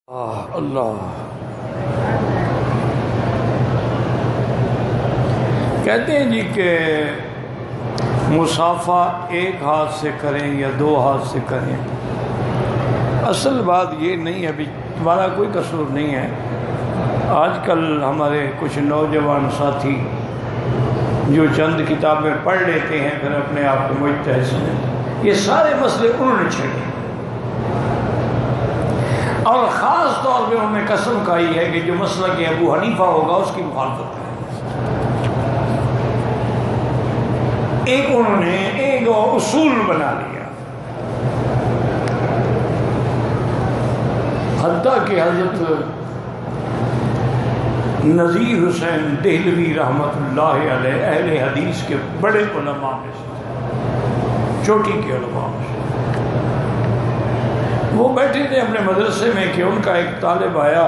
اللہ کہتے ہیں جی کہ مصافحہ ایک ہاتھ سے کریں یا دو ہاتھ سے کریں. اصل بات یہ نہیں ہے، ابھی تمہارا کوئی قصور نہیں ہے. آج کل ہمارے کچھ نوجوان ساتھی جو چند کتابیں پڑھ لیتے ہیں پھر اپنے آپ کو مجتہد سمجھتے ہیں. یہ سارے مسئلے انہوں نے چھیڑے اور خاص طور پہ انہوں نے قسم کھائی ہے کہ جو مسئلہ کہ ابو حنیفہ ہوگا اس کی مخالفت ہے. ایک انہوں نے ایک اصول بنا لیا، حتیٰ کہ حضرت نذیر حسین دہلوی رحمۃ اللہ علیہ اہل حدیث کے بڑے علماء میں سے، چوٹی کے علماء میں سے، وہ بیٹھے تھے اپنے مدرسے میں کہ ان کا ایک طالب آیا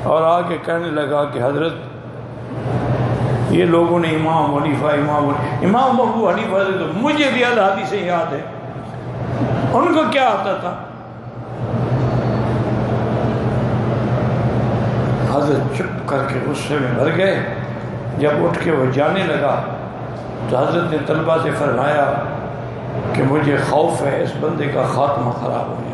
اور آ کے کہنے لگا کہ حضرت یہ لوگوں نے امام ابو حنیفہ سے تو مجھے بھی حدیثیں یاد ہے، ان کو کیا آتا تھا؟ حضرت چپ کر کے غصے میں بھر گئے. جب اٹھ کے وہ جانے لگا تو حضرت نے طلبہ سے فرمایا کہ مجھے خوف ہے اس بندے کا خاتمہ خراب ہو جائے.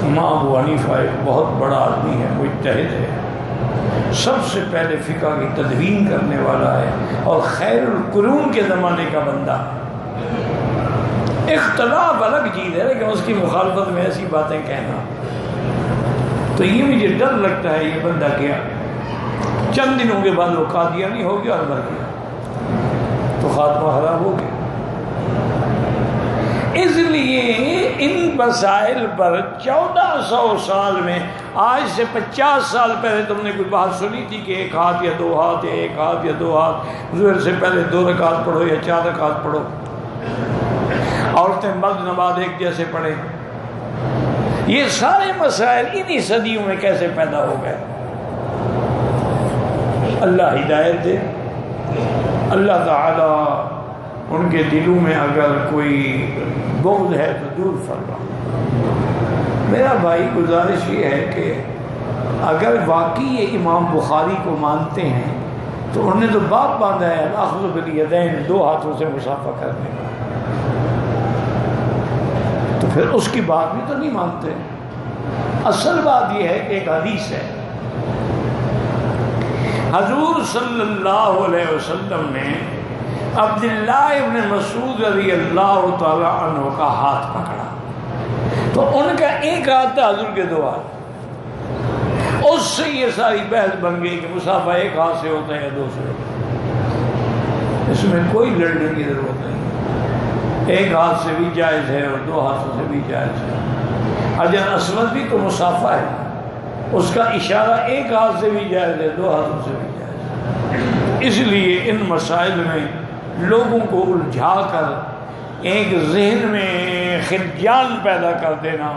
امام ابو حنیفہ ایک بہت بڑا آدمی ہے، مجتہد ہے، سب سے پہلے فقہ کی تدوین کرنے والا ہے اور خیر القرون کے زمانے کا بندہ ہے. اختلاف الگ چیز ہے لیکن اس کی مخالفت میں ایسی باتیں کہنا، تو یہ مجھے ڈر لگتا ہے یہ بندہ کیا چند دنوں کے بعد وہ قادیانی ہو گیا اور مر گیا تو خاتمہ خراب ہو گیا. اس لیے ان مسائل پر 1400 سال میں، آج سے 50 سال پہلے تم نے کوئی بات سنی تھی کہ ایک ہاتھ یا دو ہاتھ یا ایک ہاتھ یا دو ہاتھ؟ ظہر سے پہلے 2 رکعت پڑھو یا 4 رکعت پڑھو، عورتیں مرد نماز ایک جیسے پڑھیں. یہ سارے مسائل انہی صدیوں میں کیسے پیدا ہو گئے؟ اللہ ہدایت دے. اللہ تعالی ان کے دلوں میں اگر کوئی بغض ہے تو دور فرما. میرا بھائی گزارش یہ ہے کہ اگر واقعی یہ امام بخاری کو مانتے ہیں تو انہوں نے تو باپ باندھا ہے الاخذ بالیدین، 2 ہاتھوں سے مصافحہ کرنے کا، تو پھر اس کی بات بھی تو نہیں مانتے. اصل بات یہ ہے کہ ایک حدیث ہے، حضور صلی اللہ علیہ وسلم نے عبداللہ ابن مسعود رضی اللہ تعالی عنہ کا ہاتھ پکڑا تو ان کا ایک ہاتھ تھا، حضور کے 2 ہاتھ. اس سے یہ ساری بحث بن گئی کہ مصافحہ ایک ہاتھ سے ہوتا ہے یا 2 سے ہوتا ہے. اس میں کوئی لڑنے کی ضرورت نہیں، ایک ہاتھ سے بھی جائز ہے اور 2 ہاتھوں سے بھی جائز ہے. حجر اسود بھی تو مصافحہ ہے، اس کا اشارہ ایک ہاتھ سے بھی جائز ہے 2 ہاتھوں سے بھی جائز ہے. اس لیے ان مسائل میں لوگوں کو الجھا کر ایک ذہن میں خلجان پیدا کر دینا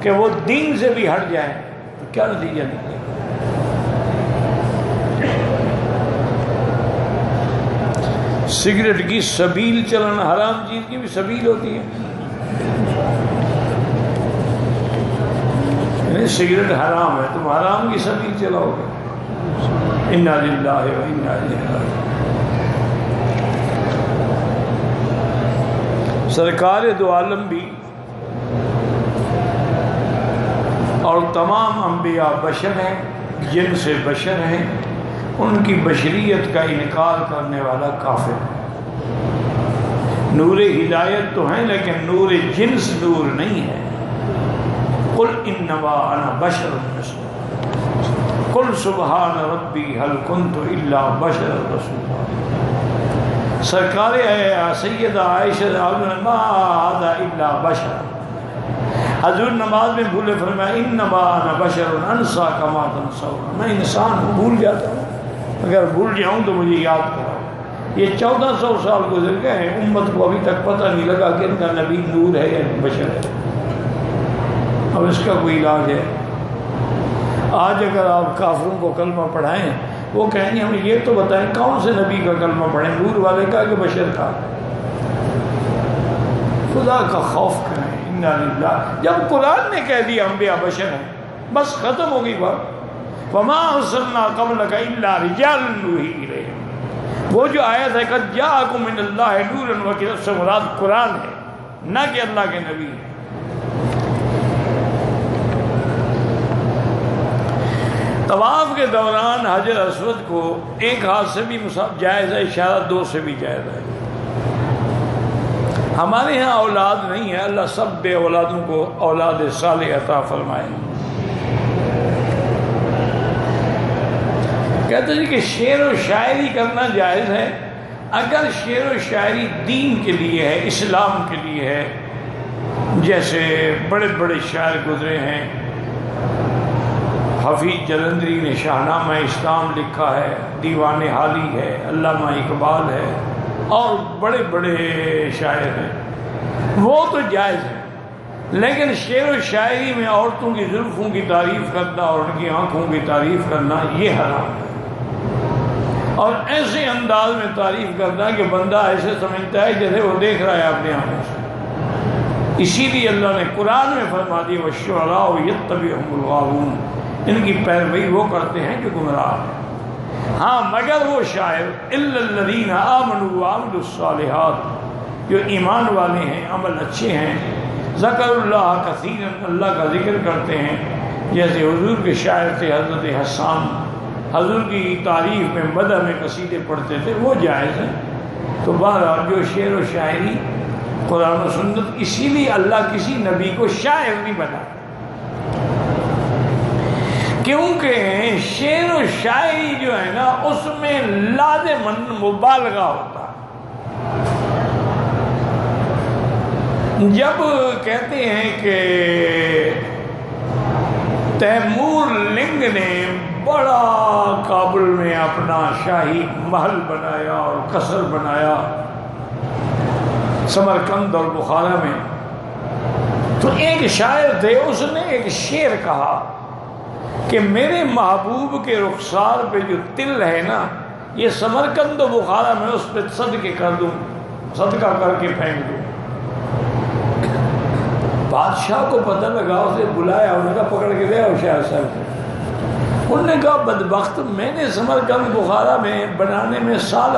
کہ وہ دین سے بھی ہٹ جائے تو کیا نتیجہ نکلے گا؟ سگریٹ کی سبیل چلانا حرام چیز کی بھی سبیل ہوتی ہے، یعنی سگریٹ حرام ہے، تم حرام کی سبیل چلاؤ گے. انا للہ و انا الیہ راجعون. سرکار دو عالم بھی اور تمام انبیاء بشر ہیں، جن سے بشر ہیں، ان کی بشریت کا انکار کرنے والا کافر ہے. نور ہدایت تو ہیں لیکن نور جنس نور نہیں ہے. قل انما انا بشر مثلکم قل سبحان ربی هل کنت الا بشر رسولا. سرکار سیدہ عائشہ ما هذا الا بشر. حضور نماز میں بھولے فرمایا انما انا بشر انسا کما تنسون، میں انسان ہوں، بھول جاتا ہوں، اگر بھول جاؤں تو مجھے یاد کراؤ. یہ 1400 سال گزر گئے ہیں، امت کو ابھی تک پتہ نہیں لگا کہ ان کا نبی نور ہے یا بشر ہے. اب اس کا کوئی علاج ہے؟ آج اگر آپ کافروں کو کلمہ پڑھائیں وہ کہیں گے ہمیں یہ تو بتائیں کون سے نبی کا کلمہ پڑھیں، نور والے کا کہ بشر کا؟ خدا کا خوف کریں. انا للہ. جب قرآن نے کہہ دیا انبیاء بشر ہیں بس ختم ہو گئی بات. وما ارسلنا قبلک الا رجالا نوحی الیہم. وہ جو آیت ہے قد جاءکم من اللہ نور وکتاب سے مراد قرآن ہے نہ کہ اللہ کے نبی. طواف کے دوران حجر اسود کو ایک ہاتھ سے بھی جائز ہے, اشارہ دو سے بھی جائز ہے. ہمارے ہاں اولاد نہیں ہے, اللہ سب بے اولادوں کو اولاد صالح عطا فرمائے. کہتے ہیں کہ شعر و شاعری کرنا جائز ہے اگر شعر و شاعری دین کے لیے ہے, اسلام کے لیے ہے. جیسے بڑے بڑے شاعر گزرے ہیں, حفیظ جلندری نے شاہنامہ اسلام لکھا ہے, دیوان حالی ہے, علامہ اقبال ہے, اور بڑے بڑے شاعر ہیں, وہ تو جائز ہے. لیکن شعر و شاعری میں عورتوں کی زلفوں کی تعریف کرنا اور ان کی آنکھوں کی تعریف کرنا یہ حرام ہے. اور ایسے انداز میں تعریف کرنا کہ بندہ ایسے سمجھتا ہے جیسے وہ دیکھ رہا ہے اپنے آنکھوں سے. اسی لیے اللہ نے قرآن میں فرما دی والشعراء یتبعہم الغاوون, ان کی پیروی وہ کرتے ہیں جو گمراہ ہیں. ہاں مگر وہ شاعر الا الذین آمنوا وعملوا الصالحات, جو ایمان والے ہیں, عمل اچھے ہیں, ذکر اللہ کثیرا, اللہ کا ذکر کرتے ہیں. جیسے حضور کے شاعر تھے حضرت حسان, حضور کی تعریف میں مدح میں قصیدے پڑھتے تھے, وہ جائز ہیں. تو بہرحال جو شعر و شاعری قرآن و سنت, اسی لیے اللہ کسی نبی کو شاعر نہیں بنا, کیونکہ شعر و شاعری جو ہے نا اس میں لازماً مبالغہ ہوتا ہے. جب کہتے ہیں کہ تیمور لنگ نے بڑا کابل میں اپنا شاہی محل بنایا اور قصر بنایا سمرقند اور بخارا میں, تو ایک شاعر تھے, اس نے ایک شعر کہا کہ میرے محبوب کے رخسار پہ جو تل ہے نا, یہ سمرقند و بخارا میں اس پہ صدقے کر دوں, صدقہ کر کے پھینک دوں. بادشاہ کو پتہ لگا, اسے بلایا, انہوں نے کہا پکڑ کے لے آؤ شاعر صاحب کو. انہوں نے کہا بدبخت, میں نے سمرقند بخارا میں بنانے میں سال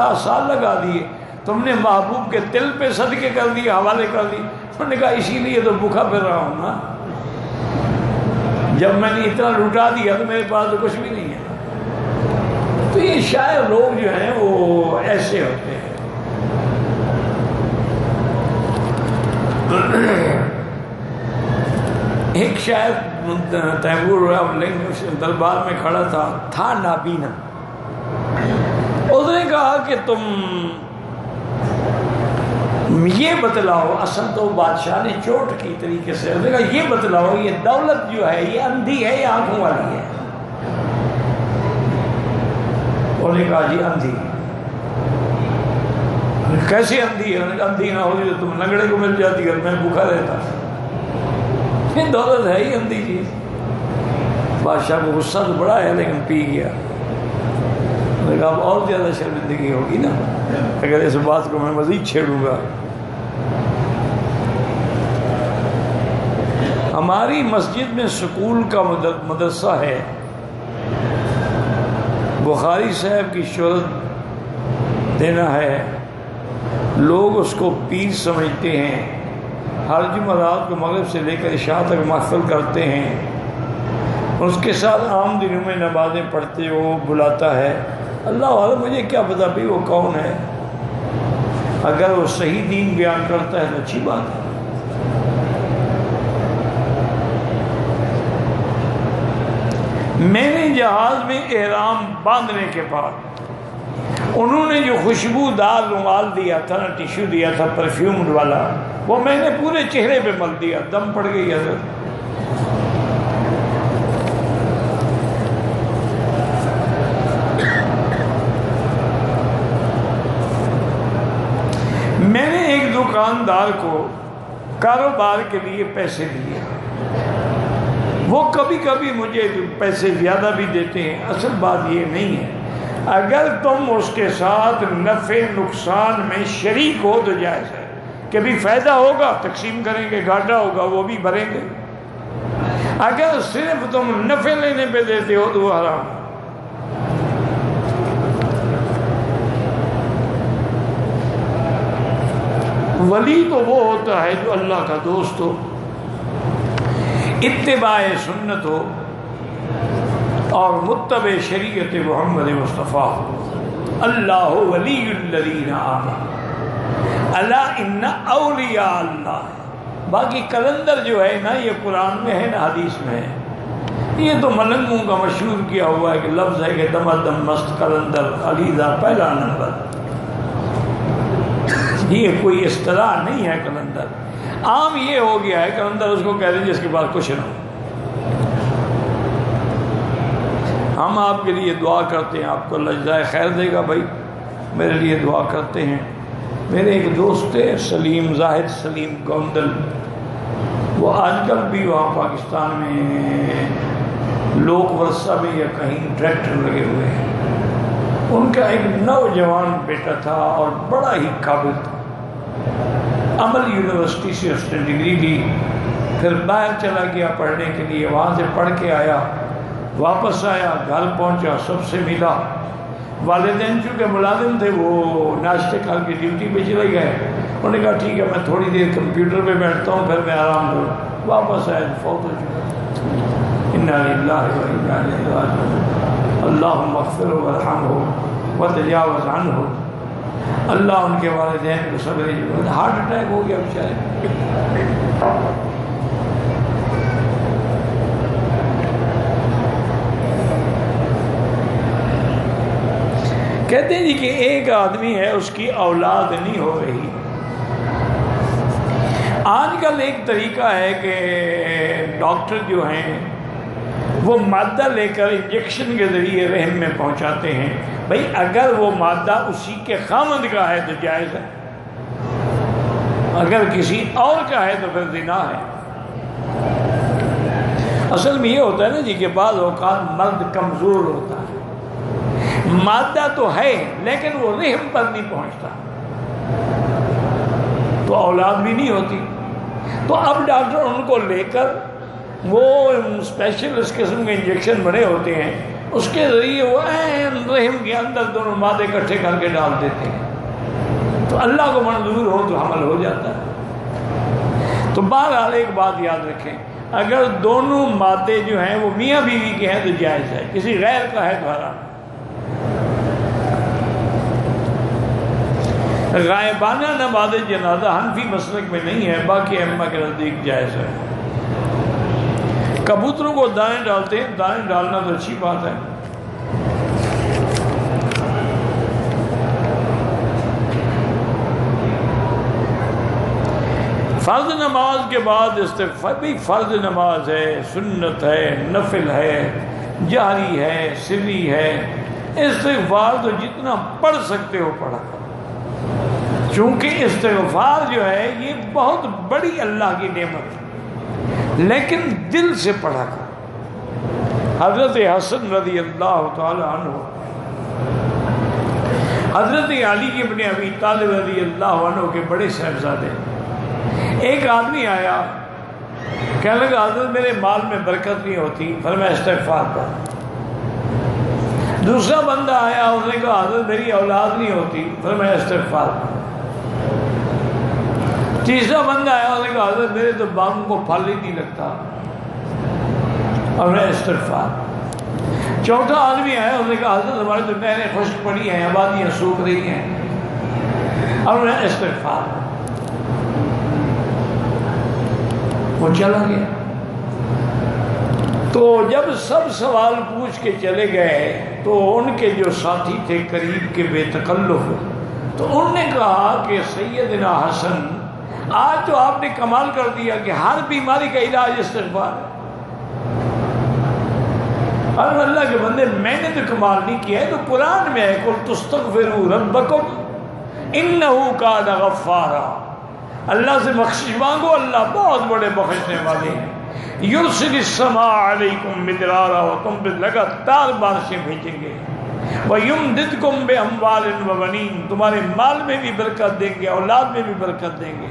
لگا دیے, تم نے محبوب کے تل پہ صدقے کر دیے, حوالے کر دی. انہوں نے کہا اسی لیے تو بھوکا پھر رہا ہوں نا, جب میں نے اتنا لٹا دیا تو میرے پاس تو کچھ بھی نہیں ہے. تو یہ شاعر لوگ جو ہیں وہ ایسے ہوتے ہیں. ایک شاعر تیمور دربار میں کھڑا تھا نابینا. اس نے کہا کہ تم یہ بتلاؤ, اصل تو بادشاہ نے چوٹ کی طریقے سے, اس نے کہا یہ بتلاؤ یہ دولت جو ہے یہ اندھی ہے یا آنکھوں والی ہے. انہوں نے کہا جی اندھی. کیسے اندھی ہے؟ اندھی نہ ہوتی تو تم لنگڑے کو مل جاتی, اور میں بھوکا رہتا. یہ دولت ہے ہی اندھی چیز. بادشاہ کو غصہ تو بڑا ہے لیکن پی گیا. انہوں نے کہا اب اور زیادہ شرمندگی ہوگی نا اگر اس بات کو میں مزید چھیڑوں گا. ہماری مسجد میں سکول کا مدرسہ ہے, بخاری صاحب کی شہرت دینا ہے, لوگ اس کو پیر سمجھتے ہیں, ہر جمعرات کو مغرب سے لے کر عشاء تک محفل کرتے ہیں, اس کے ساتھ عام دنوں میں نمازیں پڑھتے وہ بلاتا ہے. اللہ عالم مجھے کیا پتا بھی وہ کون ہے, اگر وہ صحیح دین بیان کرتا ہے تو اچھی بات ہے. میں نے جہاز میں احرام باندھنے کے بعد انہوں نے جو خوشبودار رومال دیا تھا نا, ٹیشو دیا تھا پرفیومڈ والا, وہ میں نے پورے چہرے پہ مل دیا, دم پڑ گئی حضرت. میں نے ایک دکاندار کو کاروبار کے لیے پیسے دیے, وہ کبھی کبھی مجھے پیسے زیادہ بھی دیتے ہیں. اصل بات یہ نہیں ہے, اگر تم اس کے ساتھ نفع نقصان میں شریک ہو تو جائز ہے, کبھی فائدہ ہوگا تقسیم کریں گے، گھاٹا ہوگا وہ بھی بھریں گے۔ اگر صرف تم نفع لینے پہ دیتے ہو تو وہ حرام۔ ولی تو وہ ہوتا ہے جو اللہ کا دوست ہو، اتباع سنت ہو اور متبع شریعت محمد مصطفیٰ۔ اللہ ولی الذین آمنوا الا ان اولیاء اللہ۔ باقی کلندر جو ہے نہ یہ قرآن میں ہے نہ حدیث میں ہے، یہ تو ملنگوں کا مشہور کیا ہوا ہے کہ لفظ ہے کہ دم دم مست کلندر علیزہ پہلا نمبر، یہ کوئی اصطلاح نہیں ہے کلندر، عام یہ ہو گیا ہے کلندر اس کو کہہ دیں جس کے پاس کچھ نہ ہو۔ ہم آپ کے لیے دعا کرتے ہیں، آپ کو اللہ جزائے خیر دے گا بھائی، میرے لیے دعا کرتے ہیں۔ میرے ایک دوست ہے سلیم، زاہد سلیم گوندل، وہ آج کل بھی وہاں پاکستان میں لوک ورثہ میں یا کہیں ڈائریکٹر لگے ہوئے ہیں۔ ان کا ایک نوجوان بیٹا تھا اور بڑا ہی قابل تھا، عمل یونیورسٹی سے اس نے ڈگری لی، پھر باہر چلا گیا پڑھنے کے لیے، وہاں سے پڑھ کے آیا، واپس آیا، گھر پہنچا، سب سے ملا۔ والدین چونکہ ملازم تھے وہ ناشتے کھا کے ڈیوٹی پہ چلے گئے، انہوں نے کہا ٹھیک ہے میں تھوڑی دیر کمپیوٹر پہ بیٹھتا ہوں پھر میں آرام کروں۔ واپس آئے فوت ہو چکا۔ انا للہ و انا الیہ راجعون۔ اللہم اغفرہ وارحمہ وتجاوز عنہ۔ اللہ ان کے والدین کو صبر، ہارٹ اٹیک ہو گیا بیچارے۔ کہتے ہیں جی کہ ایک آدمی ہے اس کی اولاد نہیں ہو رہی۔ آج کل ایک طریقہ ہے کہ ڈاکٹر جو ہیں وہ مادہ لے کر انجیکشن کے ذریعے رحم میں پہنچاتے ہیں۔ بھئی اگر وہ مادہ اسی کے خامند کا ہے تو جائز ہے، اگر کسی اور کا ہے تو پھر زنا ہے۔ اصل میں یہ ہوتا ہے نا جی کہ بعض اوقات مرد کمزور ہوتا ہے، مادہ تو ہے لیکن وہ رحم پر نہیں پہنچتا تو اولاد بھی نہیں ہوتی۔ تو اب ڈاکٹر ان کو لے کر وہ اسپیشل اس قسم کے انجیکشن بنے ہوتے ہیں، اس کے ذریعے وہ رحم کے اندر دونوں مادے اکٹھے کر کے ڈال دیتے ہیں، تو اللہ کو منظور ہو تو حمل ہو جاتا ہے۔ تو بہرحال ایک بات یاد رکھیں، اگر دونوں مادے جو ہیں وہ میاں بیوی کے ہیں تو جائز ہے، کسی غیر کا ہے تو حرام۔ غائبانہ نماز جنازہ حنفی مسلک میں نہیں ہے، باقی ائمہ کے نزدیک جائز ہے۔ کبوتروں کو دانے ڈالتے ہیں، دانے ڈالنا تو اچھی بات ہے۔ فرض نماز کے بعد استغفار، بھی فرض نماز ہے، سنت ہے، نفل ہے، جہری ہے، سری ہے، استغفار تو جتنا پڑھ سکتے ہو پڑھا، چونکہ استغفار جو ہے یہ بہت بڑی اللہ کی نعمت ہے، لیکن دل سے پڑھا کر۔ حضرت حسن رضی اللہ تعالی عنہ، حضرت علی ابن ابی طالب رضی اللہ عنہ کے بڑے صاحبزادے، ایک آدمی آیا کہنے لگا حضرت میرے مال میں برکت نہیں ہوتی، فرمایا استغفار کر۔ دوسرا بندہ آیا، اس نے کہا حضرت میری اولاد نہیں ہوتی، فرمایا استغفار کر۔ تیسرا بندہ آیا، اس نے کہا حضرت میرے تو باغوں کو پھل ہی نہیں لگتا، اور میں استغفار۔ چوتھا آدمی آیا، اس نے کہا حضرت ہماری تو نہریں خشک پڑی ہیں، آبادیاں سوکھ رہی ہیں، اور میں استغفار۔ وہ چلا گیا۔ تو جب سب سوال پوچھ کے چلے گئے تو ان کے جو ساتھی تھے قریب کے بے تکلف، تو انہوں نے کہا کہ سیدنا حسن آج تو آپ نے کمال کر دیا کہ ہر بیماری کا علاج استغفار ہے۔ اور اللہ کے بندے میں نے تو کمال نہیں کیا ہے، تو قرآن میں ہے قُلْ تُسْتَغْفِرُوا رَبَّكُمْ إِنَّهُ كَانَ غَفَّارًا۔ اللہ سے بخشش مانگو، اللہ بہت بڑے بخشنے والے ہیں۔ یرسل السماء علیکم مدرارا، و تم پہ لگاتار بارشیں بھیجیں گے۔ وَيُمْدِدْكُمْ بِأَمْوَالٍ وَبَنِينَ، تمہارے مال میں بھی برکت دیں گے، اولاد میں بھی برکت دیں گے۔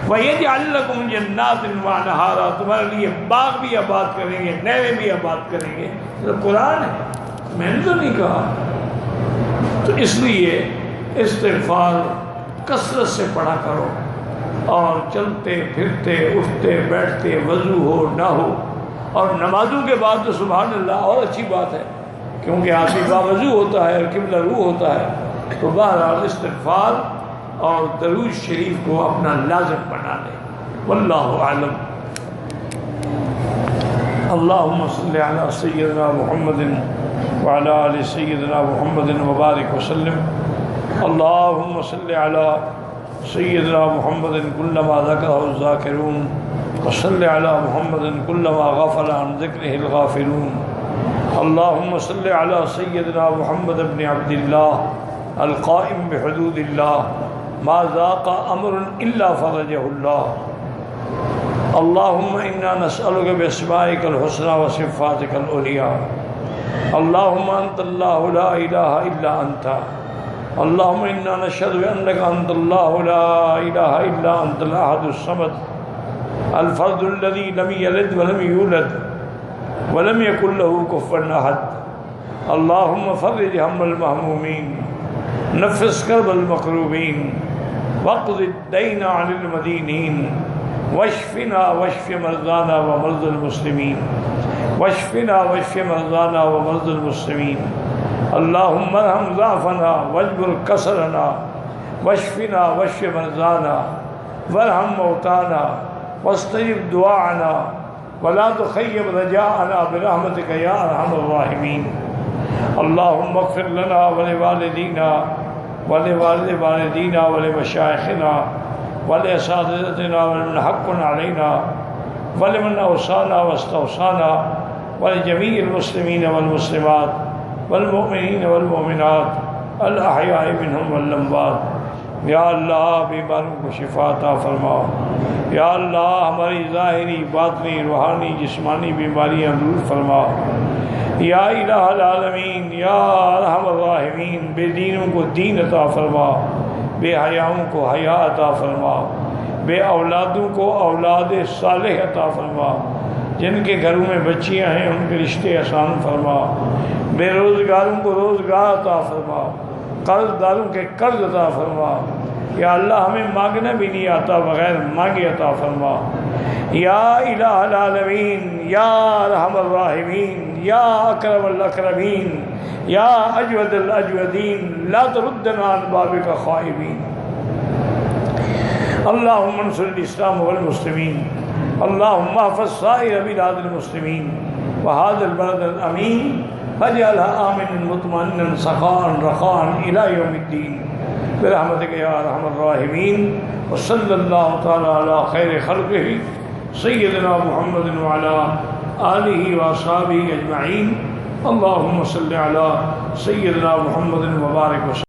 وَيَجْعَلْ لَكُمْ جَنَّاتٍ وَأَنْهَارًا، تمہارے لیے باغ بھی آباد کریں گے، نہریں بھی آباد کریں گے۔ تو قرآن ہے، میں نے تو نہیں کہا۔ تو اس لیے استغفار کثرت سے پڑھا کرو، اور چلتے پھرتے اٹھتے بیٹھتے وضو ہو نہ ہو، اور نمازوں کے بعد تو سبحان اللہ اور اچھی بات ہے، کیونکہ آدمی باوضو ہوتا ہے اور قبلہ رو ہوتا ہے۔ تو بہرحال استغفار اور درود شریف کو اپنا لازم بنا لے۔ واللہ اعلم۔ اللہم صلی علی سیدنا محمد وعلی آل سیدنا محمد وبارک وسلم۔ اللہم صلی علی سیدنا محمد کلما ذکرہ الذاکرون، وصلی علی محمد کلما غفل عن ذکرہ الغافلون۔ اللہم صلی علی سیدنا محمد بن عبد اللہ القائم بحدود اللہ، ما ذاق امر الا فرجہ اللہ۔ اللہم انا نسألک باسمائک الحسنى وصفاتک العلیٰ۔ اللہم انت اللہ لا الہ الا انت۔ اللہم انا نشہد انک انت اللہ لا الہ الا انت الاحد الصمد الفرد الذی لم یلد ولم یولد ولم یکن له کفوا احد۔ اللہم فرج ہم المہمومین، نفس کرب المکروبین، واقض الدین عن المدینین، واشفنا واشف مرضانا ومرضى المسلمین، واشفنا واشف مرضانا ومرضى المسلمین۔ اللہم ارحم ضعفنا واجبر کسرنا، واشفنا واشف مرضانا وارحم موتانا، واستجب دعاءنا ولا تخيب رجاءنا برحمتك یا ارحم الراحمین۔ اللہم اغفر لنا ولوالدینا ولوالد والدینا ولمشائخنا ولاساتذتنا ولمن حق علینا ولمن اوصانا واستوصانا ولجميع المسلمین والمسلمات والمؤمنین والمؤمنات الاحیاء منہم والاموات۔ یا اللہ بیماروں کو شفا عطا فرما، یا اللہ ہماری ظاہری باطنی روحانی جسمانی بیماریاں دور فرما، یا الہ العالمین یا ارحم الراحمین۔ بے دینوں کو دین عطا فرما، بے حیاؤں کو حیا عطا فرما، بے اولادوں کو اولاد صالح عطا فرما، جن کے گھروں میں بچیاں ہیں ان کے رشتے آسان فرما، بے روزگاروں کو روزگار عطا فرما، قرض داروں کے قرض عطا فرما۔ یا اللہ ہمیں مانگنا بھی نہیں آتا، بغیر مانگے عطا فرما۔ یا الہ العالمین یا ارحم الراحمین یا اکرم الاکرمین یا اجود الاجودین، لا تردنا عن بابک خائبین۔ اللہم انصر الاسلام والمسلمین، اللہم احفظ سائر بلاد المسلمین وهذا البلد الامین، فاجعلها آمنا مطمئنا سخاء رخاء الى یوم الدین برحمتک یا ارحم الراحمین۔ وصلی اللہ تعالی علی خیر خلقہ سیدنا محمد وعلی آلہ واصحابہ اجمعین۔ اللہم صلی علی سیدنا محمد وبارک وسلم۔